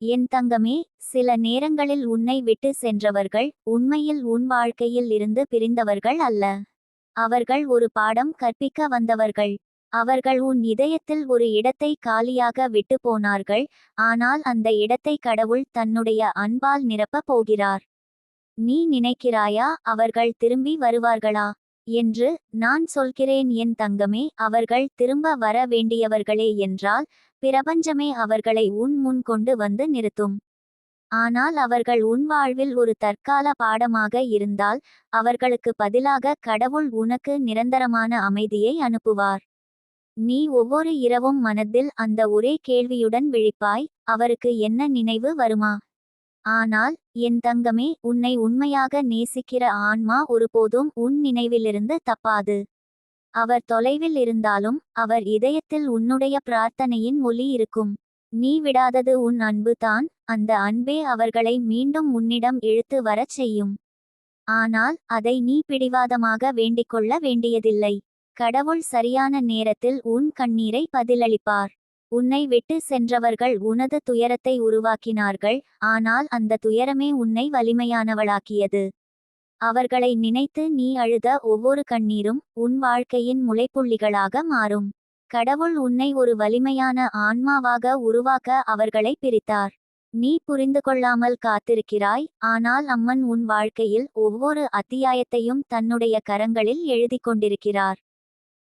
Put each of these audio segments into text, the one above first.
என் தங்கமே, சில நேரங்களில் உன்னை விட்டு சென்றவர்கள் உண்மையில் உன் வாழ்க்கையில் இருந்து பிரிந்தவர்கள் அல்ல. அவர்கள் ஒரு பாடம் கற்பிக்க வந்தவர்கள். அவர்கள் உன் இதயத்தில் ஒரு இடத்தை காலியாக விட்டு போனார்கள். ஆனால் அந்த இடத்தை கடவுள் தன்னுடைய அன்பால் நிரப்பப் போகிறார். நீ நினைக்கிறாயா அவர்கள் திரும்பி வருவார்களா என்று? நான் சொல்கிறேன் என் தங்கமே, அவர்கள் திரும்ப வர வேண்டியவர்களே என்றால் பிரபஞ்சமே அவர்களை உன் முன் கொண்டு வந்து நிறுத்தும். ஆனால் அவர்கள் உன் வாழ்வில் ஒரு தற்கால பாடமாக இருந்தால் அவர்களுக்கு பதிலாக கடவுள் உனக்கு நிரந்தரமான அமைதியை அனுப்புவார். நீ ஒவ்வொரு இரவும் மனதில் அந்த ஒரே கேள்வியுடன் விழிப்பாய், அவருக்கு என்ன நினைவு வருமா? ஆனால் என் தங்கமே, உன்னை உண்மையாக நேசிக்கிற ஆன்மா ஒருபோதும் உன் நினைவிலிருந்து தப்பாது. அவர் தொலைவில் இருந்தாலும் அவர் இதயத்தில் உன்னுடைய பிரார்த்தனையின் ஒலி இருக்கும். நீ விடாதது உன் அன்பு தான். அந்த அன்பே அவர்களை மீண்டும் உன்னிடம் இழுத்து வரச் செய்யும். ஆனால் அதை நீ பிடிவாதமாக வேண்டிக்கொள்ள வேண்டியதில்லை. கடவுள் சரியான நேரத்தில் உன் கண்ணீரை பதிலளிப்பார். உன்னை விட்டு சென்றவர்கள் உனது துயரத்தை உருவாக்கினார்கள். ஆனால் அந்த துயரமே உன்னை வலிமையானவளாக்கியது. அவர்களை நினைத்து நீ அழுத ஒவ்வொரு கண்ணீரும் உன் வாழ்க்கையின் முளைப்புள்ளிகளாக மாறும். கடவுள் உன்னை ஒரு வலிமையான ஆன்மாவாக உருவாக்க அவர்களை பிரித்தார். நீ புரிந்து கொள்ளாமல் காத்திருக்கிறாய். ஆனால் அம்மன் உன் வாழ்க்கையில் ஒவ்வொரு அத்தியாயத்தையும் தன்னுடைய கரங்களில் எழுதி கொண்டிருக்கிறார்.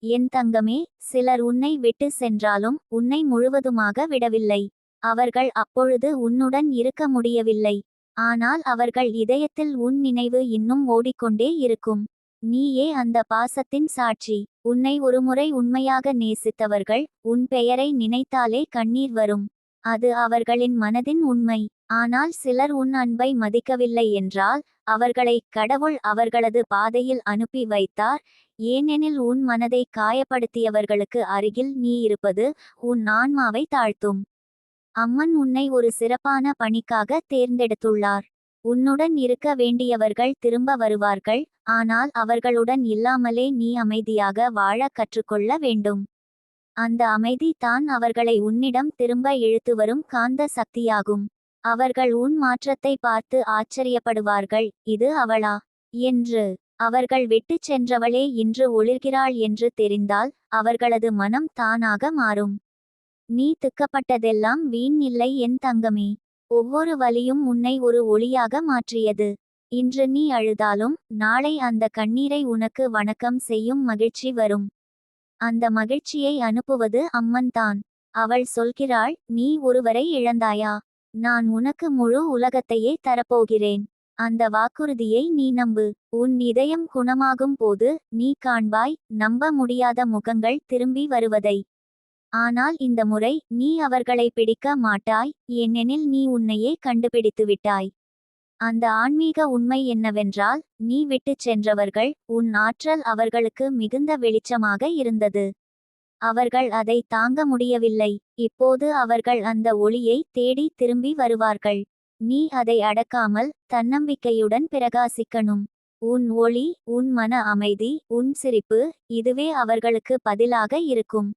என் தங்கமே, சிலர் உன்னை விட்டு சென்றாலும் உன்னை முழுவதுமாக விடவில்லை. அவர்கள் அப்பொழுது உன்னுடன் இருக்க முடியவில்லை. ஆனால் அவர்கள் இதயத்தில் உன் நினைவு இன்னும் ஓடிக்கொண்டே இருக்கும். நீயே அந்த பாசத்தின் சாட்சி. உன்னை ஒருமுறை உண்மையாக நேசித்தவர்கள் உன் பெயரை நினைத்தாலே கண்ணீர் வரும். அது அவர்களின் மனதின் உண்மை. ஆனால் சிலர் உன் அன்பை மதிக்கவில்லை என்றால் அவர்களை கடவுள் அவர்களது பாதையில் அனுப்பி வைத்தார். ஏனெனில் உன் மனதை காயப்படுத்தியவர்களுக்கு அருகில் நீ இருப்பது உன் ஆன்மாவை தாழ்த்தும். அம்மன் உன்னை ஒரு சிறப்பான பணிக்காக தேர்ந்தெடுத்துள்ளார். உன்னுடன் இருக்க வேண்டியவர்கள் திரும்ப வருவார்கள். ஆனால் அவர்களுடன் இல்லாமலே நீ அமைதியாக வாழ கற்றுக்கொள்ள வேண்டும். அந்த அமைதி தான் அவர்களை உன்னிடம் திரும்ப இழுத்து வரும் காந்த சக்தியாகும். அவர்கள் உன் மாற்றத்தை பார்த்து ஆச்சரியப்படுவார்கள், இது அவளா என்று. அவர்கள் விட்டுச் சென்றவளே இன்று ஒளிர்கிறாள் என்று தெரிந்தால் அவர்களது மனம் தானாக மாறும். நீ துக்கப்பட்டதெல்லாம் வீண் இல்லை என் தங்கமே. ஒவ்வொரு வலியும் உன்னை ஒரு ஒளியாக மாற்றியது. இன்று நீ அழுதாலும் நாளை அந்த கண்ணீரை உனக்கு வணக்கம் செய்யும் மகிழ்ச்சி வரும். அந்த மகிழ்ச்சியை அனுப்புவது அம்மன் தான். அவள் சொல்கிறாள், நீ ஒருவரை இழந்தாயா? நான் உனக்கு முழு உலகத்தையே தரப்போகிறேன். அந்த வாக்குறுதியை நீ நம்பு. உன் இதயம் குணமாகும் போது நீ காண்பாய் நம்ப முடியாத முகங்கள் திரும்பி வருவதை. ஆனால் இந்த முறை நீ அவர்களை பிடிக்க மாட்டாய், ஏனெனில் நீ உன்னையே கண்டுபிடித்து விட்டாய். அந்த ஆன்மீக உண்மை என்னவென்றால், நீ விட்டுச் சென்றவர்கள் உன் ஆற்றல் அவர்களுக்கு மிகுந்த வெளிச்சமாக இருந்தது. அவர்கள் அதை தாங்க முடியவில்லை. இப்போது அவர்கள் அந்த ஒளியை தேடி திரும்பி வருவார்கள். நீ அதை அடக்காமல் தன்னம்பிக்கையுடன் பிரகாசிக்கணும். உன் ஒளி, உன் மன அமைதி, உன் சிரிப்பு, இதுவே அவர்களுக்கு பதிலாக இருக்கும்.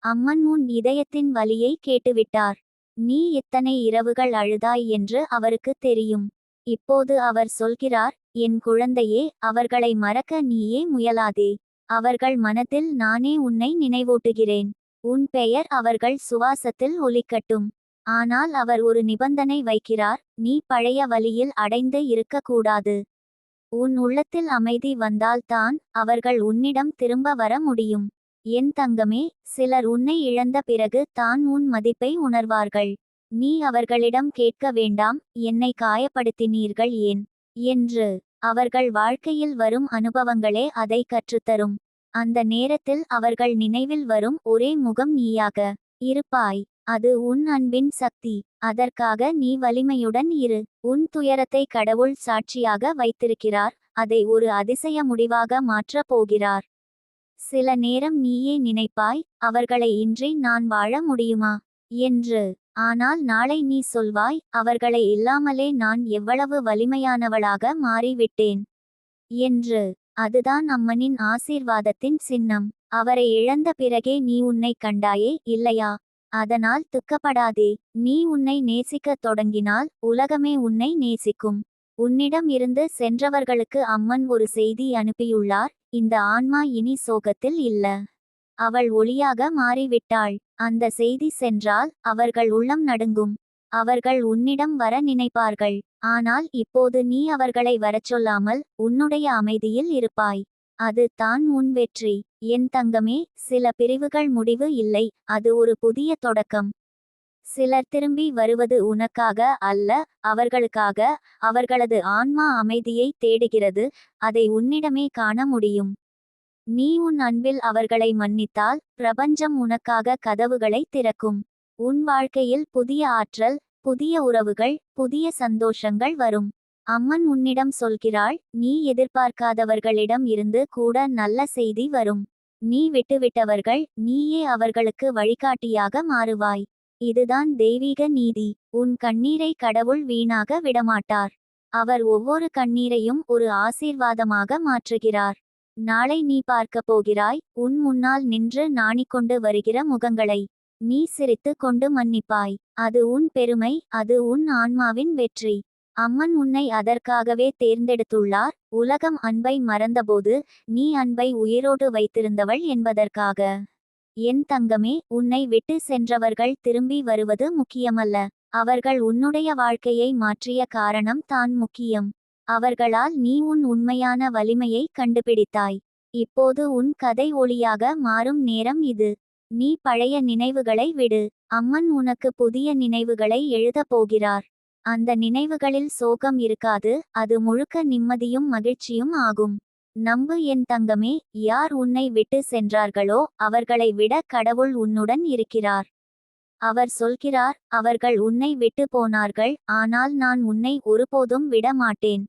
அம்மன் உன் இதயத்தின் வலியை கேட்டுவிட்டார். நீ இத்தனை இரவுகள் அழுதாய் என்று அவருக்கு தெரியும். இப்போது அவர் சொல்கிறார், என் குழந்தையே, அவர்களை மறக்க நீயே முயலாதே. அவர்கள் மனத்தில் நானே உன்னை நினைவூட்டுகிறேன். உன் பெயர் அவர்கள் சுவாசத்தில் ஒலிக்கட்டும். ஆனால் அவர் ஒரு நிபந்தனை வைக்கிறார், நீ பழைய வழியில் அடைந்து இருக்கக்கூடாது. உன் உள்ளத்தில் அமைதி வந்தால்தான் அவர்கள் உன்னிடம் திரும்ப வர முடியும். என் தங்கமே, சிலர் உன்னை இழந்த பிறகு தான் உன் மதிப்பை உணர்வார்கள். நீ அவர்களிடம் கேட்க வேண்டாம், என்னை காயப்படுத்தினீர்கள் ஏன் என்று. அவர்கள் வாழ்க்கையில் வரும் அனுபவங்களே அதை கற்றுத்தரும். அந்த நேரத்தில் அவர்கள் நினைவில் வரும் ஒரே முகம் நீயாக இருப்பாய். அது உன் அன்பின் சக்தி. அதற்காக நீ வலிமையுடன் இரு. உன் துயரத்தை கடவுள் சாட்சியாக வைத்திருக்கிறார். அதை ஒரு அதிசய முடிவாக மாற்றப் போகிறார். சில நேரம் நீயே நினைப்பாய், அவர்களை இன்றி நான் வாழ முடியுமா என்று. ஆனால் நாளை நீ சொல்வாய், அவர்களை இல்லாமலே நான் எவ்வளவு வலிமையானவளாக மாறிவிட்டேன் என்று. அதுதான் அம்மனின் ஆசீர்வாதத்தின் சின்னம். அவரை இழந்த பிறகே நீ உன்னை கண்டாயே, இல்லையா? அதனால் துக்கப்படாதே. நீ உன்னை நேசிக்கத் தொடங்கினால் உலகமே உன்னை நேசிக்கும். உன்னிடம் இருந்து சென்றவர்களுக்கு அம்மன் ஒரு செய்தி அனுப்பியுள்ளார். இந்த ஆன்மா இனி சோகத்தில் இல்ல. அவள் ஒளியாக மாறிவிட்டாள். அந்த செய்தி சென்றால் அவர்கள் உள்ளம் நடுங்கும். அவர்கள் உன்னிடம் வர நினைப்பார்கள். ஆனால் இப்போது நீ அவர்களை வரச்சொல்லாமல் உன்னுடைய அமைதியில் இருப்பாய். அது தான் உன் வெற்றி. என் தங்கமே, சில பிரிவுகள் முடிவு இல்லை, அது ஒரு புதிய தொடக்கம். சிலர் திரும்பி வருவது உனக்காக அல்ல, அவர்களுக்காக. அவர்களது ஆன்மா அமைதியை தேடுகிறது, அதை உன்னிடமே காண முடியும். நீ உன் அன்பில் அவர்களை மன்னித்தால் பிரபஞ்சம் உனக்காக கதவுகளை திறக்கும். உன் வாழ்க்கையில் புதிய ஆற்றல், புதிய உறவுகள், புதிய சந்தோஷங்கள் வரும். அம்மன் உன்னிடம் சொல்கிறாள், நீ எதிர்பார்க்காதவர்களிடம் இருந்து கூட நல்ல செய்தி வரும். நீ விட்டுவிட்டவர்கள், நீயே அவர்களுக்கு வழிகாட்டியாக மாறுவாய். இதுதான் தெய்வீக நீதி. உன் கண்ணீரை கடவுள் வீணாக விடமாட்டார். அவர் ஒவ்வொரு கண்ணீரையும் ஒரு ஆசீர்வாதமாக மாற்றுகிறார். நாளை நீ பார்க்கப் போகிறாய், உன் முன்னால் நின்று நாணிக்கொண்டு வருகிற முகங்களை. நீ சிரித்து கொண்டு மன்னிப்பாய். அது உன் பெருமை, அது உன் ஆன்மாவின் வெற்றி. அம்மன் உன்னை அதற்காகவே தேர்ந்தெடுத்துள்ளார். உலகம் அன்பை மறந்தபோது நீ அன்பை உயிரோடு வைத்திருந்தவள் என்பதற்காக. என் தங்கமே, உன்னை விட்டு சென்றவர்கள் திரும்பி வருவது முக்கியமல்ல. அவர்கள் உன்னுடைய வாழ்க்கையை மாற்றிய காரணம் தான் முக்கியம். அவர்களால் நீ உன் உண்மையான வலிமையை கண்டுபிடித்தாய். இப்போது உன் கதை ஒளியாக மாறும் நேரம் இது. நீ பழைய நினைவுகளை விடு. அம்மன் உனக்கு புதிய நினைவுகளை எழுதப் போகிறார். அந்த நினைவுகளில் சோகம் இருக்காது, அது முழுக்க நிம்மதியும் மகிழ்ச்சியும் ஆகும். நம்பு என் தங்கமே, யார் உன்னை விட்டு சென்றார்களோ அவர்களை விட கடவுள் உன்னுடன் இருக்கிறார். அவர் சொல்கிறார், அவர்கள் உன்னை விட்டு போனார்கள், ஆனால் நான் உன்னை ஒருபோதும் விட மாட்டேன்.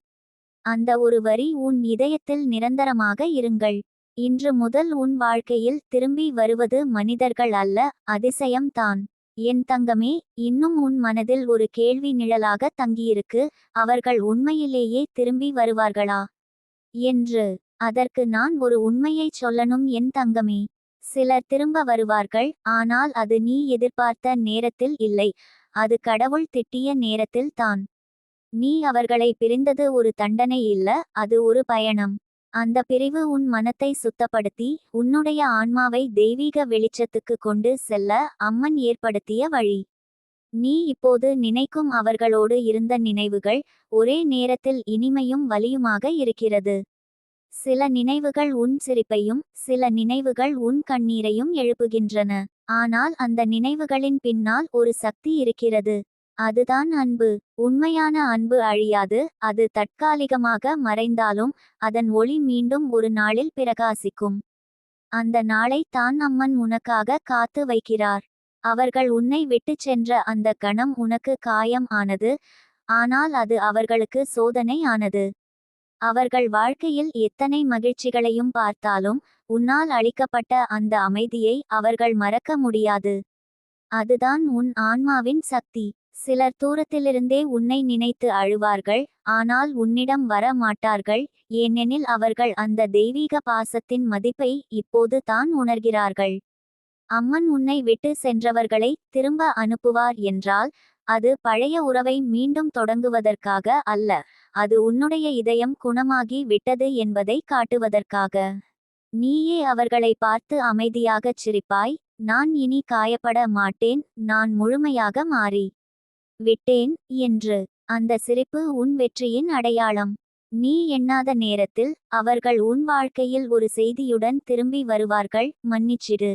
அந்த ஒரு வரி உன் இதயத்தில் நிரந்தரமாக இருங்கள். இன்று முதல் உன் வாழ்க்கையில் திரும்பி வருவது மனிதர்கள் அல்ல, அதிசயம்தான். என் தங்கமே, இன்னும் உன் மனதில் ஒரு கேள்வி நிழலாக தங்கியிருக்கு, அவர்கள் உண்மையிலேயே திரும்பி வருவார்களா என்று. அதற்கு நான் ஒரு உண்மையைச் சொல்லணும் என் தங்கமே. சிலர் திரும்ப வருவார்கள், ஆனால் அது நீ எதிர்பார்த்த நேரத்தில் இல்லை, அது கடவுள் திட்டிய நேரத்தில் தான். நீ அவர்களை பிரிந்தது ஒரு தண்டனை இல்ல, அது ஒரு பயணம். அந்த பிரிவு உன் மனத்தை சுத்தப்படுத்தி உன்னுடைய ஆன்மாவை தெய்வீக வெளிச்சத்துக்கு கொண்டு செல்ல அம்மன் ஏற்படுத்திய வழி. நீ இப்போது நினைக்கும் அவர்களோடு இருந்த நினைவுகள் ஒரே நேரத்தில் இனிமையும் வலியுமாக இருக்கிறது. சில நினைவுகள் உன் சிரிப்பையும், சில நினைவுகள் உன் கண்ணீரையும் எழுப்புகின்றன. ஆனால் அந்த நினைவுகளின் பின்னால் ஒரு சக்தி இருக்கிறது. அதுதான் அன்பு. உண்மையான அன்பு அழியாது, அது தற்காலிகமாக மறைந்தாலும் அதன் ஒளி மீண்டும் ஒரு நாளில் பிரகாசிக்கும். அந்த நாளை தான் அம்மன் உனக்காக காத்து வைக்கிறார். அவர்கள் உன்னை விட்டுச் சென்ற அந்த கணம் உனக்கு காயம் ஆனது, ஆனால் அது அவர்களுக்கு சோதனை ஆனது. அவர்கள் வாழ்க்கையில் எத்தனை மகிழ்ச்சிகளையும் பார்த்தாலும் உன்னால் அளிக்கப்பட்ட அந்த அமைதியை அவர்கள் மறக்க முடியாது. அதுதான் உன் ஆன்மாவின் சக்தி. சிலர் தூரத்திலிருந்தே உன்னை நினைத்து அழுவார்கள், ஆனால் உன்னிடம் வர மாட்டார்கள், ஏனெனில் அவர்கள் அந்த தெய்வீக பாசத்தின் மதிப்பை இப்போது தான் உணர்கிறார்கள். அம்மன் உன்னை விட்டு சென்றவர்களை திரும்ப அனுப்புவார் என்றால் அது பழைய உறவை மீண்டும் தொடங்குவதற்காக அல்ல, அது உன்னுடைய இதயம் குணமாகி விட்டது என்பதை காட்டுவதற்காக. நீயே அவர்களை பார்த்து அமைதியாகச் சிரிப்பாய், நான் இனி காயப்பட மாட்டேன், நான் முழுமையாக மாறி விட்டேன் என்று. அந்த சிரிப்பு உன் வெற்றியின் அடையாளம். நீ எண்ணாத நேரத்தில் அவர்கள் உன் வாழ்க்கையில் ஒரு செய்தியுடன் திரும்பி வருவார்கள், மன்னிச்சிடு.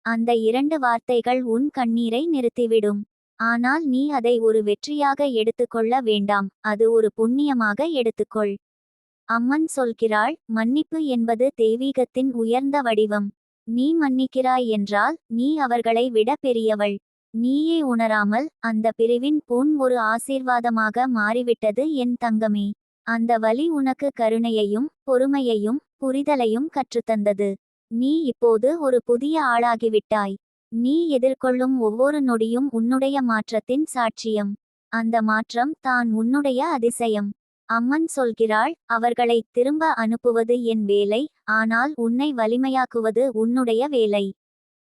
அந்த 2 வார்த்தைகள் உன் கண்ணீரை நிறுத்திவிடும். ஆனால் நீ அதை ஒரு வெற்றியாக எடுத்துக்கொள்ள வேண்டாம், அது ஒரு புண்ணியமாக எடுத்துக்கொள். அம்மன் சொல்கிறாள், மன்னிப்பு என்பது தெய்வீகத்தின் உயர்ந்த வடிவம். நீ மன்னிக்கிறாய் என்றால் நீ அவர்களை விட பெரியவள். நீயே உணராமல் அந்த பிரிவின் புண் ஒரு ஆசீர்வாதமாக மாறிவிட்டது என் தங்கமே. அந்த வலி உனக்கு கருணையையும் பொறுமையையும் புரிதலையும் கற்றுத்தந்தது. நீ இப்போது ஒரு புதிய ஆளாகிவிட்டாய். நீ எதிர்கொள்ளும் ஒவ்வொரு நொடியும் உன்னுடைய மாற்றத்தின் சாட்சியம். அந்த மாற்றம் தான் உன்னுடைய அதிசயம். அம்மன் சொல்கிறாள், அவர்களை திரும்ப அனுப்புவது என் வேலை, ஆனால் உன்னை வலிமையாக்குவது உன்னுடைய வேலை.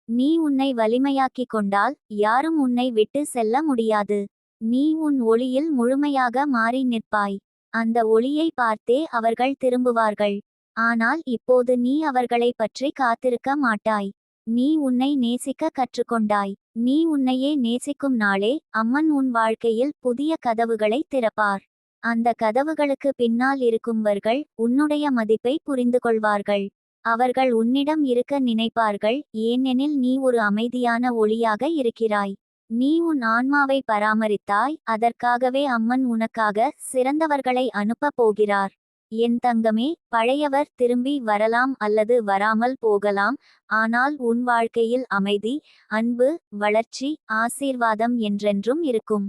நீ உன்னை வலிமையாக்கிக் கொண்டால் யாரும் உன்னை விட்டு செல்ல முடியாது. நீ உன் ஒளியில் முழுமையாக மாறி நிற்பாய். அந்த ஒளியை பார்த்தே அவர்கள் திரும்புவார்கள். ஆனால் இப்போது நீ அவர்களைப் பற்றி காத்திருக்க மாட்டாய். நீ உன்னை நேசிக்க கற்றுக்கொண்டாய். நீ உன்னையே நேசிக்கும் நாளே அம்மன் உன் வாழ்க்கையில் புதிய கதவுகளை திறப்பார். அந்த கதவுகளுக்கு பின்னால் இருக்கும்வர்கள் உன்னுடைய மதிப்பை புரிந்து கொள்வார்கள். அவர்கள் உன்னிடம் இருக்க நினைப்பார்கள், ஏனெனில் நீ ஒரு அமைதியான ஒளியாக இருக்கிறாய். நீ உன் ஆன்மாவை பராமரித்தாய், அதற்காகவே அம்மன் உனக்காக சிறந்தவர்களை அனுப்பப் போகிறார். என் தங்கமே, பழையவர் திரும்பி வரலாம் அல்லது வராமல் போகலாம், ஆனால் உன் வாழ்க்கையில் அமைதி, அன்பு, வளர்ச்சி, ஆசீர்வாதம் என்றென்றும் இருக்கும்.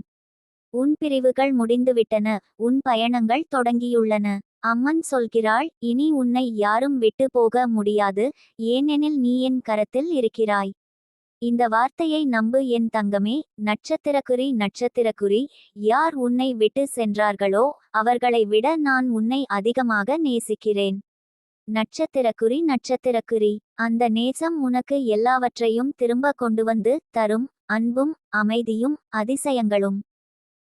உன் பிரிவுகள் முடிந்துவிட்டன, உன் பயணங்கள் தொடங்கியுள்ளன. அம்மன் சொல்கிறாள், இனி உன்னை யாரும் விட்டு போக முடியாது, ஏனெனில் நீ என் கரத்தில் இருக்கிறாய். இந்த வார்த்தையை நம்பு என் தங்கமே. நட்சத்திரக்குறி நட்சத்திரக்குறி, யார் உன்னை விட்டு சென்றார்களோ அவர்களை விட நான் உன்னை அதிகமாக நேசிக்கிறேன். நட்சத்திரக்குறி நட்சத்திரக்குறி, அந்த நேசம் உனக்கு எல்லாவற்றையும் திரும்ப கொண்டு வந்து தரும். அன்பும் அமைதியும் அதிசயங்களும்.